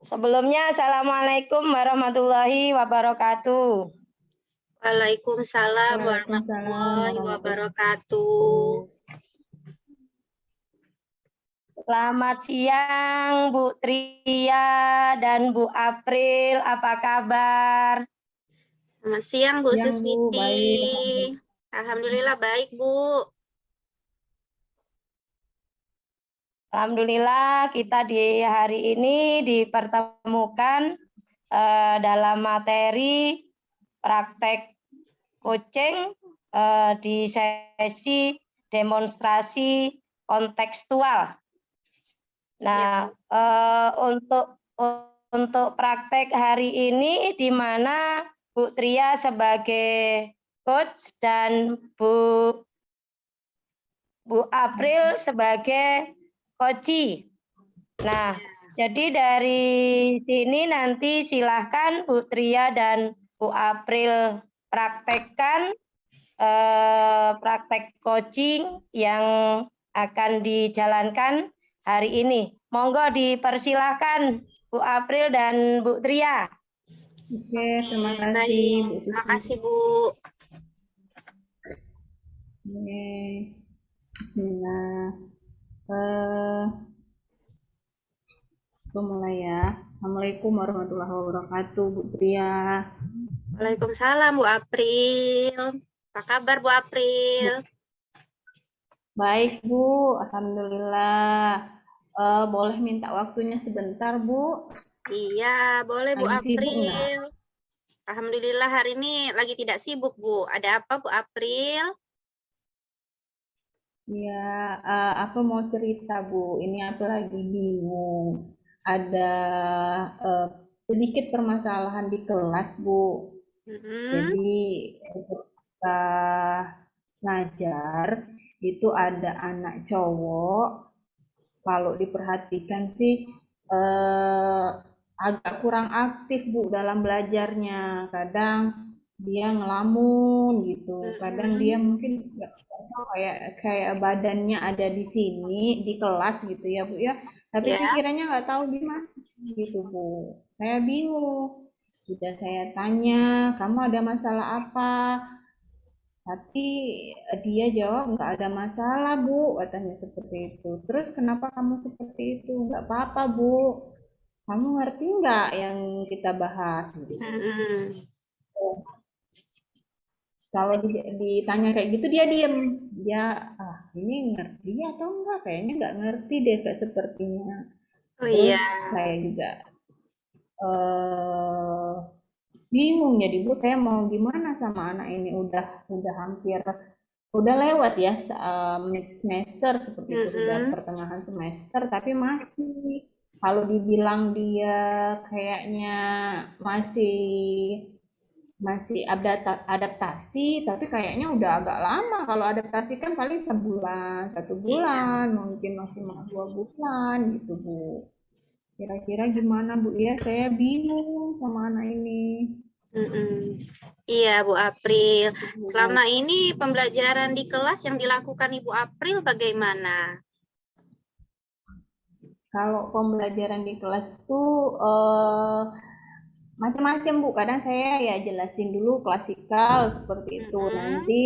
Sebelumnya, Assalamualaikum warahmatullahi wabarakatuh. Waalaikumsalam Waalaikumsalam warahmatullahi warahmatullahi wabarakatuh. Selamat siang, Bu Tria dan Bu April. Apa kabar? Selamat siang, Bu Siang, Bu. Sufiti. Baik. Alhamdulillah baik, Bu. Alhamdulillah, kita di hari ini dipertemukan dalam materi praktek coaching di sesi demonstrasi kontekstual. Nah, untuk praktek hari ini di mana Bu Tria sebagai coach dan Bu April sebagai coach. Nah, jadi dari sini nanti silahkan Bu Tria dan Bu April praktekkan praktek coaching yang akan dijalankan hari ini. Monggo dipersilahkan Bu April dan Bu Tria. Oke, terima kasih Bu Susi. Terima kasih, Bu. Oke. Bismillah. Aku mulai ya. Assalamualaikum warahmatullahi wabarakatuh, Bu Tria. Waalaikumsalam, Bu April. Apa kabar, Bu April? Baik, Bu. Alhamdulillah. Boleh minta waktunya sebentar, Bu? Iya, boleh, Bu Lagi sibuk nggak? April. Alhamdulillah hari ini lagi tidak sibuk, Bu. Ada apa, Bu April? Ya, aku mau cerita, Bu. Ini aku lagi bingung. Ada sedikit permasalahan di kelas, Bu. Jadi ketika ngajar itu ada anak cowok. Kalau diperhatikan sih agak kurang aktif, Bu, dalam belajarnya. Kadang dia ngelamun gitu. Kadang dia mungkin nggak tahu kayak badannya ada di sini di kelas gitu ya, Bu ya. Tapi Ya. pikirannya nggak tahu di mana gitu, Bu. Saya bingung. Sudah saya tanya, kamu ada masalah apa? Tapi dia jawab nggak ada masalah, Bu, katanya seperti itu. Terus kenapa kamu seperti itu? Nggak apa-apa, Bu. Kamu ngerti nggak yang kita bahas? Gitu. Kalau ditanya kayak gitu dia diem. Dia, ini ngerti atau enggak? Kayaknya nggak ngerti deh, kayak sepertinya. Oh Terus iya. saya juga bingung jadi, Bu, saya mau gimana sama anak ini. Udah hampir udah lewat ya mid semester seperti itu, sudah pertengahan semester, tapi masih kalau dibilang dia kayaknya masih adaptasi, tapi kayaknya udah agak lama. Kalau adaptasi kan paling sebulan, 1 bulan, mungkin maksimal 2 bulan gitu, Bu. Kira-kira gimana, Bu ya? Saya bingung sama anak ini. Iya, Bu April. Selama ini pembelajaran di kelas yang dilakukan Ibu April bagaimana? Kalau pembelajaran di kelas tuh macam-macam, Bu. Kadang saya ya jelasin dulu klasikal seperti itu. Nanti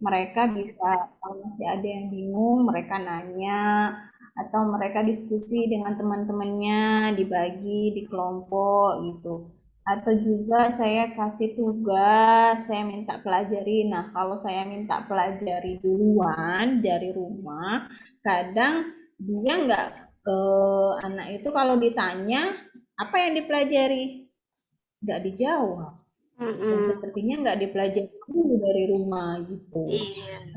mereka bisa, kalau masih ada yang bingung, mereka nanya atau mereka diskusi dengan teman-temannya, dibagi di kelompok gitu. Atau juga saya kasih tugas, saya minta pelajari. Nah, kalau saya minta pelajari duluan dari rumah, kadang dia nggak, anak itu kalau ditanya apa yang dipelajari, nggak dijawab. Dan sepertinya nggak dipelajari dulu dari rumah gitu.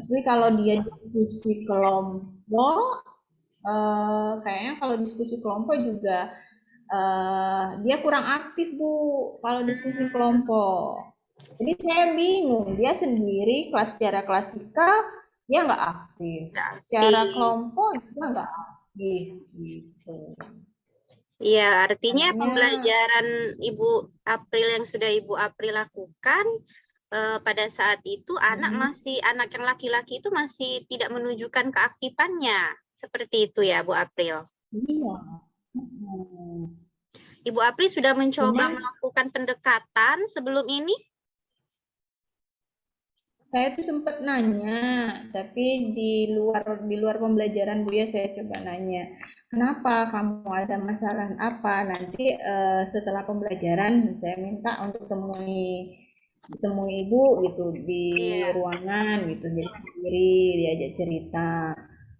Tapi kalau dia diskusi kelompok, kayaknya kalau diskusi kelompok juga dia kurang aktif, Bu, kalau diskusi kelompok. Jadi saya bingung, dia sendiri kelas secara klasikal dia nggak aktif, secara kelompok juga nggak aktif gitu. Iya, artinya pembelajaran Ibu April yang sudah Ibu April lakukan pada saat itu anak yang laki-laki itu masih tidak menunjukkan keaktifannya. Seperti itu ya, Bu April. Iya. Ibu April sudah mencoba Cuman melakukan pendekatan sebelum ini? saya tuh sempat nanya, tapi di luar pembelajaran Bu ya, saya coba nanya, kenapa kamu ada masalah apa? Nanti setelah pembelajaran saya minta untuk temui ibu gitu di Iya. ruangan gitu, jadi sendiri diajak cerita.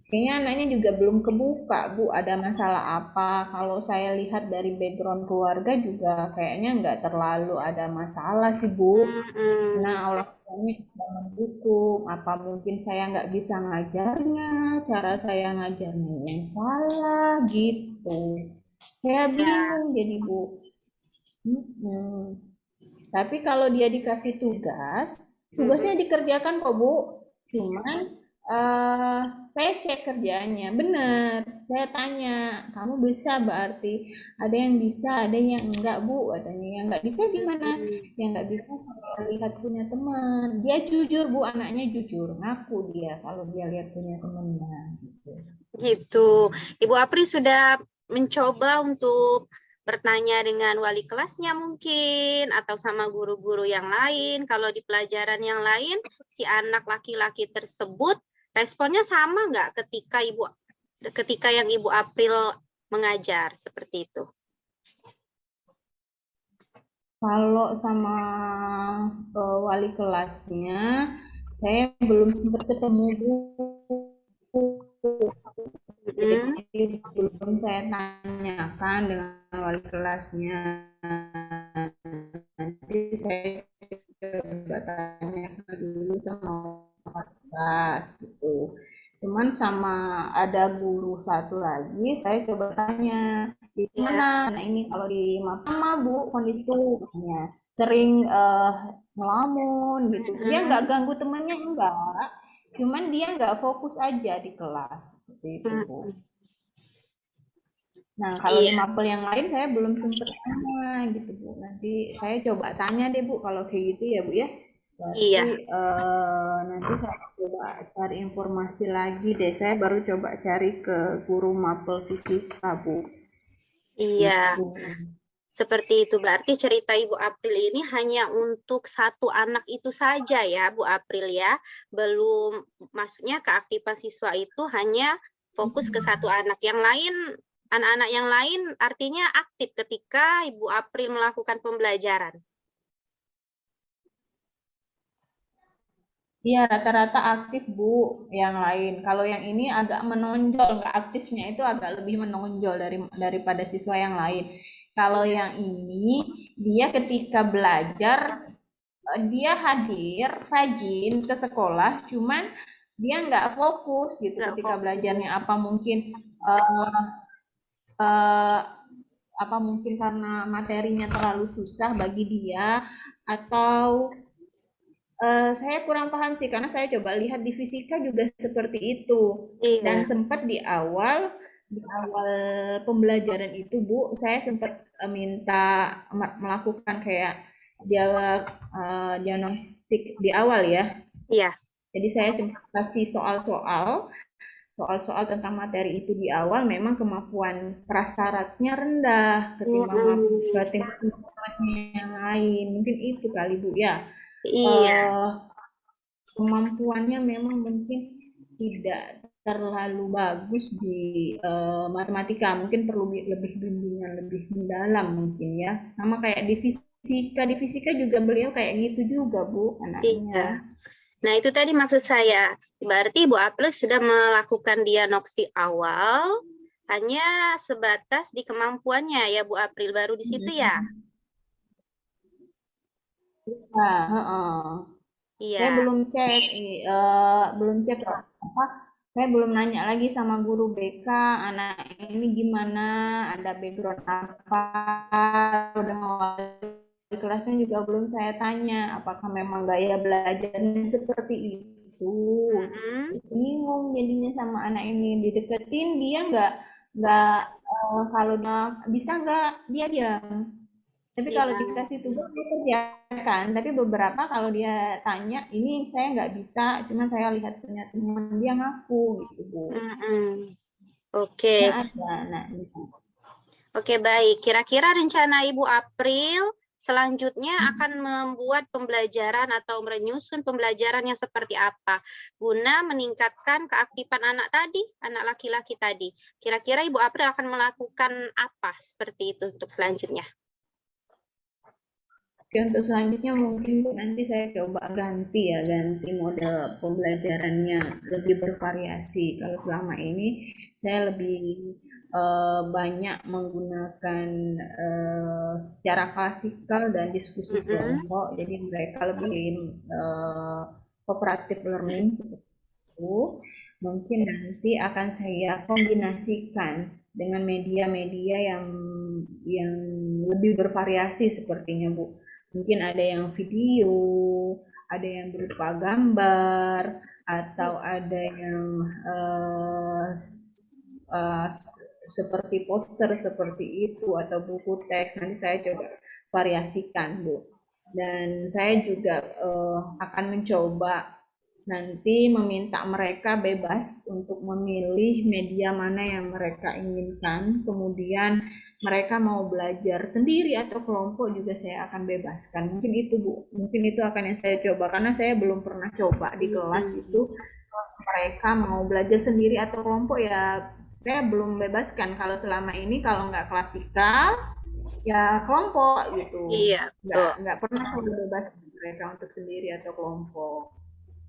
Kayaknya anaknya juga belum kebuka Bu, ada masalah apa? Kalau saya lihat dari background keluarga juga kayaknya nggak terlalu ada masalah sih Bu. Nah, Mm-mm. orang tuanya juga mendukung. Apa mungkin saya nggak bisa ngajarnya, cara saya ngajarnya yang salah gitu. Saya Ya. bingung jadi Bu. Mm-mm. Tapi kalau dia dikasih tugas, tugasnya Mm-mm. dikerjakan kok Bu. Cuman eh saya cek kerjaannya, benar. Saya tanya, kamu bisa berarti ada yang bisa, ada yang enggak Bu, katanya. Yang enggak bisa gimana? Mm-mm. Yang enggak bisa saya lihat punya teman. Dia jujur Bu, anaknya jujur, ngaku dia kalau dia lihat punya temannya gitu. Gitu. Ibu Apri sudah mencoba untuk bertanya dengan wali kelasnya mungkin, atau sama guru-guru yang lain. Kalau di pelajaran yang lain, si anak laki-laki tersebut responnya sama nggak ketika yang Ibu April mengajar seperti itu? Kalau sama wali kelasnya, saya belum sempat ketemu Bu. Mm-mm. Jadi belum saya tanyakan dengan wali kelasnya. Nanti saya coba tanyakan dulu sama wali kelas gitu. Cuman sama ada guru satu lagi, saya coba tanya, Ya. gimana? Nah ini kalau di Mapama Bu kondisi itu katanya sering ngelamun gitu. Dia nggak Mm-mm. ganggu temannya enggak, cuman dia nggak fokus aja di kelas seperti itu Bu. Mm-mm. Nah, kalau di Iya. mapel yang lain saya belum sempet tanya gitu Bu. Nanti saya coba tanya deh Bu kalau kayak gitu ya Bu ya. Berarti Iya. nanti saya coba cari informasi lagi deh. Saya baru coba cari ke guru mapel fisika Bu. Iya. Gitu. Seperti itu, berarti cerita Ibu April ini hanya untuk satu anak itu saja ya, Bu April ya. Belum, maksudnya keaktifan siswa itu hanya fokus ke satu anak. Yang lain, anak-anak yang lain artinya aktif ketika Ibu April melakukan pembelajaran. Iya, rata-rata aktif Bu yang lain. Kalau yang ini agak menonjol, nggak aktifnya itu agak lebih menonjol daripada siswa yang lain. Kalau Iya. yang ini, dia ketika belajar, dia hadir, rajin ke sekolah, cuman dia nggak fokus gitu Nggak ketika belajarnya. fokus. Eh, eh, apa mungkin karena materinya terlalu susah bagi dia, atau saya kurang paham sih karena saya coba lihat di fisika juga seperti itu. Dan Iya. sempat di awal pembelajaran itu Bu, saya sempat minta melakukan kayak dia diagnostik di awal ya. Iya. Jadi saya sempat kasih soal-soal tentang materi itu di awal, memang kemampuan prasyaratnya rendah Mm-mm. ketimbang yang lain. Mungkin itu kali Bu ya. Iya. eh Kemampuannya memang mungkin tidak terlalu bagus di matematika, mungkin perlu lebih bimbingan lebih mendalam mungkin ya. Sama kayak di fisika juga beliau kayak gitu juga Bu Iya. anaknya. Nah, itu tadi maksud saya. Berarti Bu April sudah melakukan diagnostik awal, hanya sebatas di kemampuannya ya Bu April, baru di situ ya? Nah, heeh. Saya Iya. belum cek apa, saya belum nanya lagi sama guru BK anak ini gimana, ada background apa, dengan wali kelasnya juga belum saya tanya apakah memang gaya belajarnya seperti itu. Mm-mm. Bingung jadinya sama anak ini, dideketin dia nggak kalau dia bisa nggak dia diam, tapi kalau Iya. dikasih tugas dia kerjakan. Tapi beberapa kalau dia tanya, ini saya nggak bisa, cuma saya lihat punya teman dia ngaku gitu Bu. Mm-mm. Ya Oke. ada, nah gitu. Oke, baik. Kira-kira rencana Ibu April selanjutnya akan membuat pembelajaran atau menyusun pembelajaran yang seperti apa guna meningkatkan keaktifan anak tadi, anak laki-laki tadi. Kira-kira Ibu April akan melakukan apa seperti itu untuk selanjutnya? Oke, untuk selanjutnya mungkin Bu, nanti saya coba ganti model pembelajarannya lebih bervariasi. Kalau selama ini saya lebih banyak menggunakan secara klasikal dan diskusi kelompok, jadi mereka lebih cooperative learning seperti itu. Mungkin nanti akan saya kombinasikan dengan media-media yang lebih bervariasi sepertinya Bu. Mungkin ada yang video, ada yang berupa gambar, atau ada yang seperti poster seperti itu, atau buku teks. Nanti saya coba variasikan, Bu. Dan saya juga akan mencoba nanti meminta mereka bebas untuk memilih media mana yang mereka inginkan. Kemudian mereka mau belajar sendiri atau kelompok juga saya akan bebaskan. Mungkin itu Bu, mungkin itu akan yang saya coba karena saya belum pernah coba di kelas itu. Mereka mau belajar sendiri atau kelompok ya saya belum bebaskan. Kalau selama ini kalau nggak klasikal ya kelompok gitu. Iya, Nggak pernah saya bebaskan mereka untuk sendiri atau kelompok.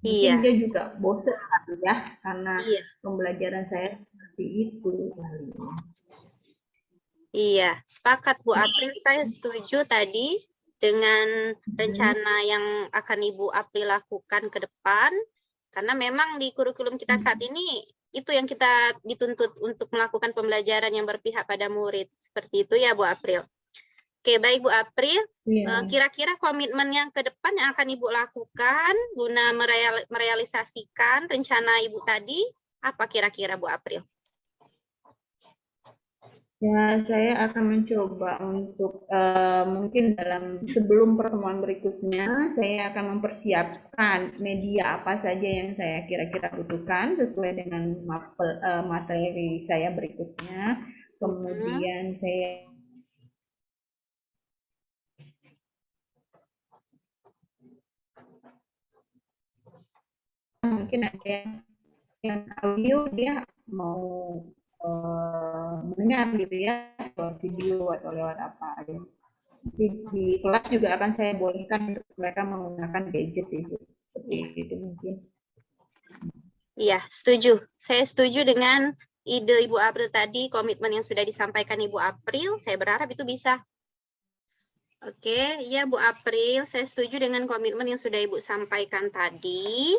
iya. Mungkin dia juga bosan ya karena Iya. pembelajaran saya seperti itu. Iya, sepakat Bu April, saya setuju tadi dengan rencana yang akan Ibu April lakukan ke depan, karena memang di kurikulum kita saat ini itu yang kita dituntut untuk melakukan pembelajaran yang berpihak pada murid. Seperti itu ya Bu April. Oke, baik Bu April, kira-kira komitmen yang ke depan yang akan Ibu lakukan guna merealisasikan rencana Ibu tadi, apa kira-kira Bu April? Ya, saya akan mencoba untuk mungkin sebelum pertemuan berikutnya, saya akan mempersiapkan media apa saja yang saya kira-kira butuhkan sesuai dengan materi saya berikutnya. Kemudian saya mungkin ada yang audio dia mau mendengar gitu ya, lewat video atau lewat apa ya. Di kelas juga akan saya bolehkan untuk mereka menggunakan gadget itu seperti itu mungkin. Iya, setuju. Saya setuju dengan ide Ibu April tadi, komitmen yang sudah disampaikan Ibu April. Saya berharap itu bisa. Oke, ya Bu April, saya setuju dengan komitmen yang sudah Ibu sampaikan tadi.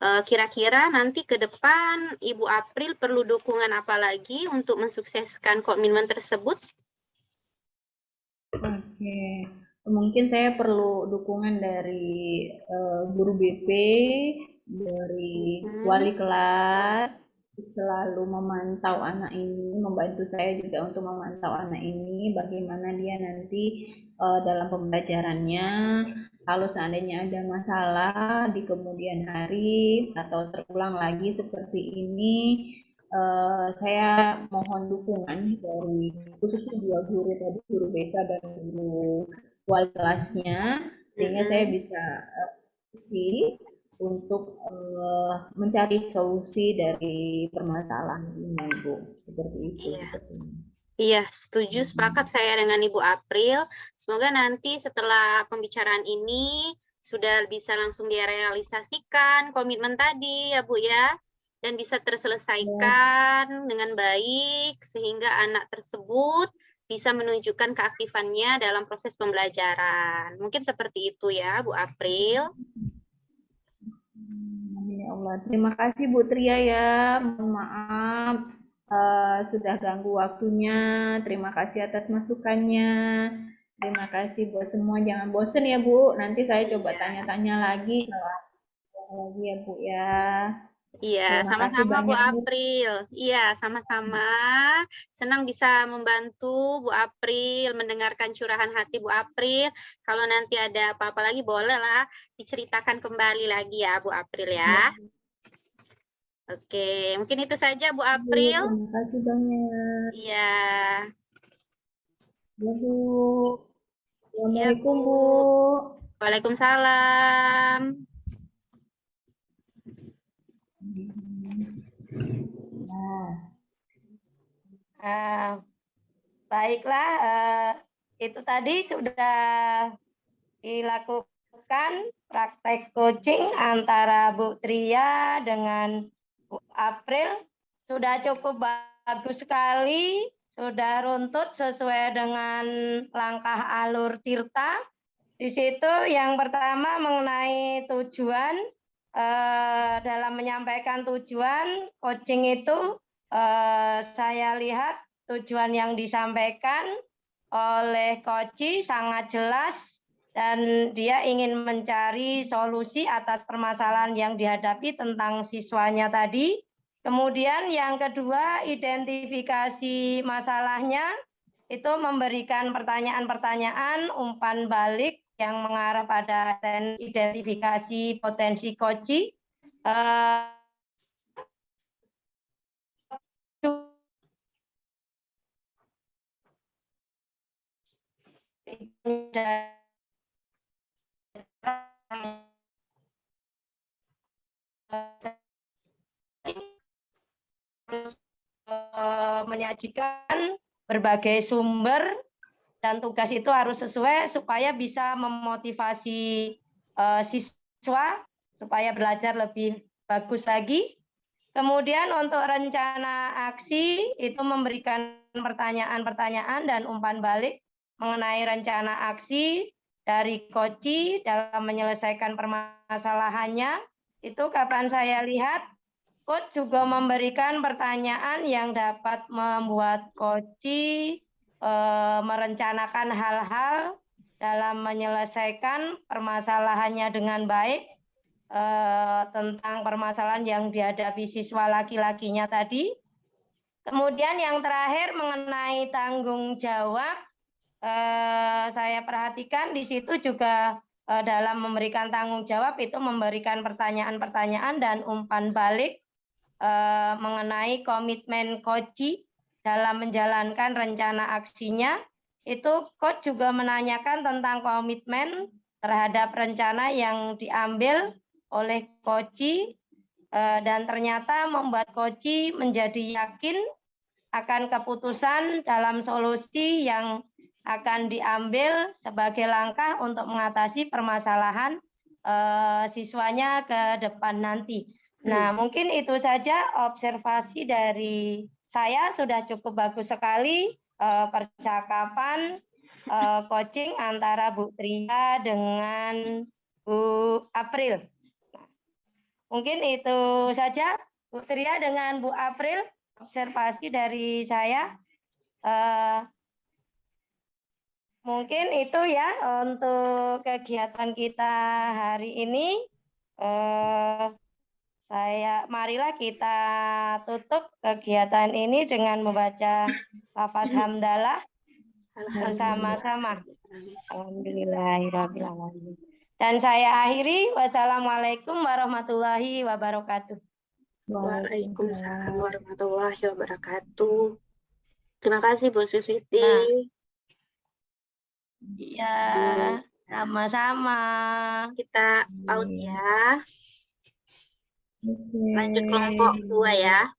Kira-kira nanti ke depan Ibu April perlu dukungan apa lagi untuk mensukseskan komitmen tersebut? Oke, mungkin saya perlu dukungan dari guru BP, dari wali kelas, selalu memantau anak ini, membantu saya juga untuk memantau anak ini, bagaimana dia nanti dalam pembelajarannya. Kalau seandainya ada masalah di kemudian hari atau terulang lagi seperti ini, saya mohon dukungan dari khususnya dua guru tadi, guru BK dan guru wali kelasnya, sehingga saya bisa untuk mencari solusi dari permasalahan ini, Bu. Seperti itu. Iya, setuju, sepakat saya dengan Ibu April. Semoga nanti setelah pembicaraan ini sudah bisa langsung direalisasikan komitmen tadi ya Bu ya, dan bisa terselesaikan dengan baik sehingga anak tersebut bisa menunjukkan keaktifannya dalam proses pembelajaran. Mungkin seperti itu ya Bu April. Ya Allah, terima kasih Bu Tria ya. Mohon maaf sudah ganggu waktunya. Terima kasih atas masukannya. Terima kasih buat semua. Jangan bosen ya Bu. Nanti saya coba tanya-tanya lagi kalau lagi ya Bu ya. Iya, sama-sama Bu April. Iya, sama-sama. Senang bisa membantu Bu April, mendengarkan curahan hati Bu April. Kalau nanti ada apa-apa lagi, bolehlah diceritakan kembali lagi ya Bu April ya. Oke, mungkin itu saja Bu April. Terima kasih banyak. Iya. Ya, Bu. Ya, Assalamualaikum, Bu. Bu. Waalaikumsalam. Nah, Baiklah, itu tadi sudah dilakukan praktek coaching antara Bu Tria dengan Bu April. Sudah cukup bagus sekali, sudah runtut sesuai dengan langkah alur Tirta. Di situ yang pertama mengenai tujuan, dalam menyampaikan tujuan coaching itu, saya lihat tujuan yang disampaikan oleh Koci sangat jelas dan dia ingin mencari solusi atas permasalahan yang dihadapi tentang siswanya tadi. Kemudian yang kedua, identifikasi masalahnya itu memberikan pertanyaan-pertanyaan umpan balik yang mengarah pada identifikasi potensi Koci. Menyajikan berbagai sumber dan tugas itu harus sesuai supaya bisa memotivasi siswa supaya belajar lebih bagus lagi. Kemudian untuk rencana aksi itu memberikan pertanyaan-pertanyaan dan umpan balik mengenai rencana aksi dari Koci dalam menyelesaikan permasalahannya. Itu kapan saya lihat Coach juga memberikan pertanyaan yang dapat membuat Koci merencanakan hal-hal dalam menyelesaikan permasalahannya dengan baik, tentang permasalahan yang dihadapi siswa laki-lakinya tadi. Kemudian yang terakhir mengenai tanggung jawab, saya perhatikan di situ juga dalam memberikan tanggung jawab itu memberikan pertanyaan-pertanyaan dan umpan balik mengenai komitmen Koci dalam menjalankan rencana aksinya. Itu Coach juga menanyakan tentang komitmen terhadap rencana yang diambil oleh Koci, dan ternyata membuat Koci menjadi yakin akan keputusan dalam solusi yang akan diambil sebagai langkah untuk mengatasi permasalahan siswanya ke depan nanti. Nah, mungkin itu saja observasi dari saya, sudah cukup bagus sekali percakapan coaching antara Bu Tria dengan Bu April. Mungkin itu saja Bu Tria dengan Bu April, observasi dari saya. Mungkin itu ya untuk kegiatan kita hari ini. Marilah kita tutup kegiatan ini dengan membaca lafaz hamdalah bersama-sama. Alhamdulillahirabbil alamin. Dan saya akhiri, wassalamualaikum warahmatullahi wabarakatuh. Waalaikumsalam warahmatullahi wabarakatuh. Terima kasih Bu Suswiti. Iya, sama-sama. Kita out ya. Lanjut kelompok 2 ya.